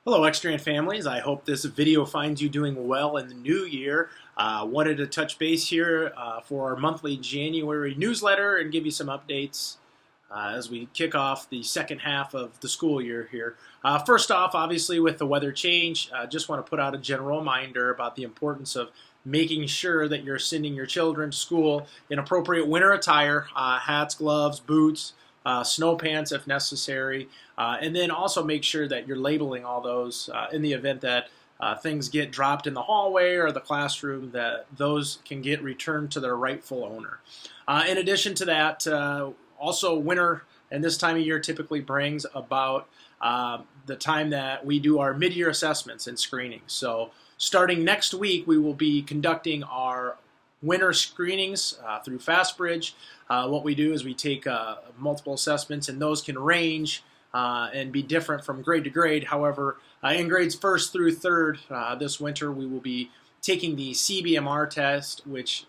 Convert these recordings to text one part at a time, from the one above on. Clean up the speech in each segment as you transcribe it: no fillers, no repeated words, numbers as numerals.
Hello, Extrand families. I hope this video finds you doing well in the new year. Wanted to touch base here for our monthly January newsletter and give you some updates as we kick off the second half of the school year here. First off, obviously, with the weather change, just want to put out a general reminder about the importance of making sure that you're sending your children to school in appropriate winter attire, hats, gloves, boots, snow pants if necessary, and then also make sure that you're labeling all those in the event that things get dropped in the hallway or the classroom, that those can get returned to their rightful owner. In addition to that, also winter and this time of year typically brings about the time that we do our mid-year assessments and screenings. So starting next week, we will be conducting our winter screenings through FastBridge. What we do is we take multiple assessments, and those can range and be different from grade to grade. However, in grades first through third this winter, we will be taking the CBMR test, which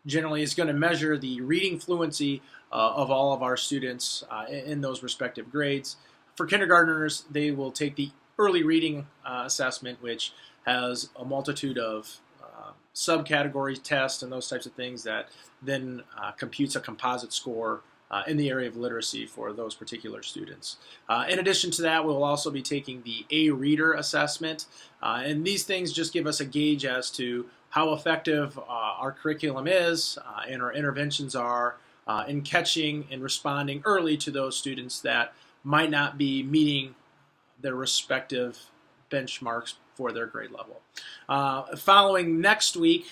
generally is going to measure the reading fluency of all of our students in those respective grades. For kindergartners, they will take the early reading assessment, which has a multitude of subcategory tests and those types of things that then computes a composite score in the area of literacy for those particular students. In addition to that, we'll also be taking the A-Reader assessment, and these things just give us a gauge as to how effective our curriculum is and our interventions are in catching and responding early to those students that might not be meeting their respective benchmarks for their grade level. Following next week,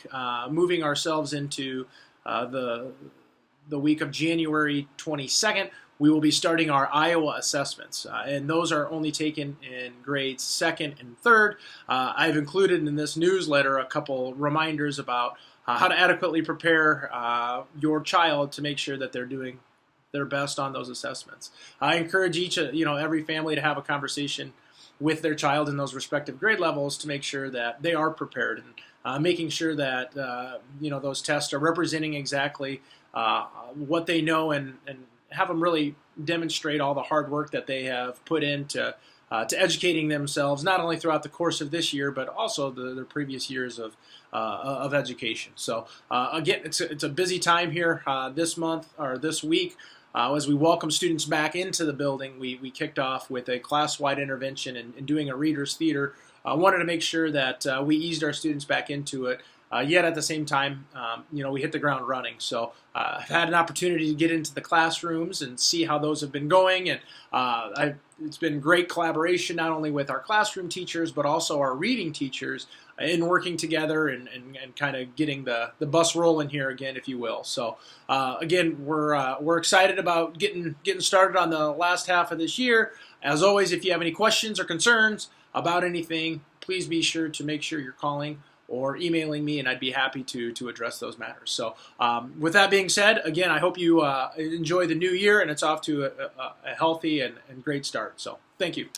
moving ourselves into the week of January 22nd, we will be starting our Iowa assessments, and those are only taken in grades second and third. I've included in this newsletter a couple reminders about how to adequately prepare your child to make sure that they're doing their best on those assessments. I encourage every family to have a conversation with their child in those respective grade levels to make sure that they are prepared, and making sure that those tests are representing exactly what they know, and have them really demonstrate all the hard work that they have put into to educating themselves, not only throughout the course of this year, but also the previous years of education. So again, it's a busy time here this month or this week. As we welcome students back into the building, we kicked off with a class-wide intervention and doing a reader's theater. Wanted to make sure that we eased our students back into it, yet at the same time, we hit the ground running. So I've had an opportunity to get into the classrooms and see how those have been going, and it's been great collaboration not only with our classroom teachers but also our reading teachers in working together and kind of getting the bus rolling here again, if you will. So again, we're excited about getting started on the last half of this year. As always, if you have any questions or concerns about anything, please be sure to make sure you're calling or emailing me, and I'd be happy to address those matters. So with that being said, again, I hope you enjoy the new year, and it's off to a healthy and great start. So thank you.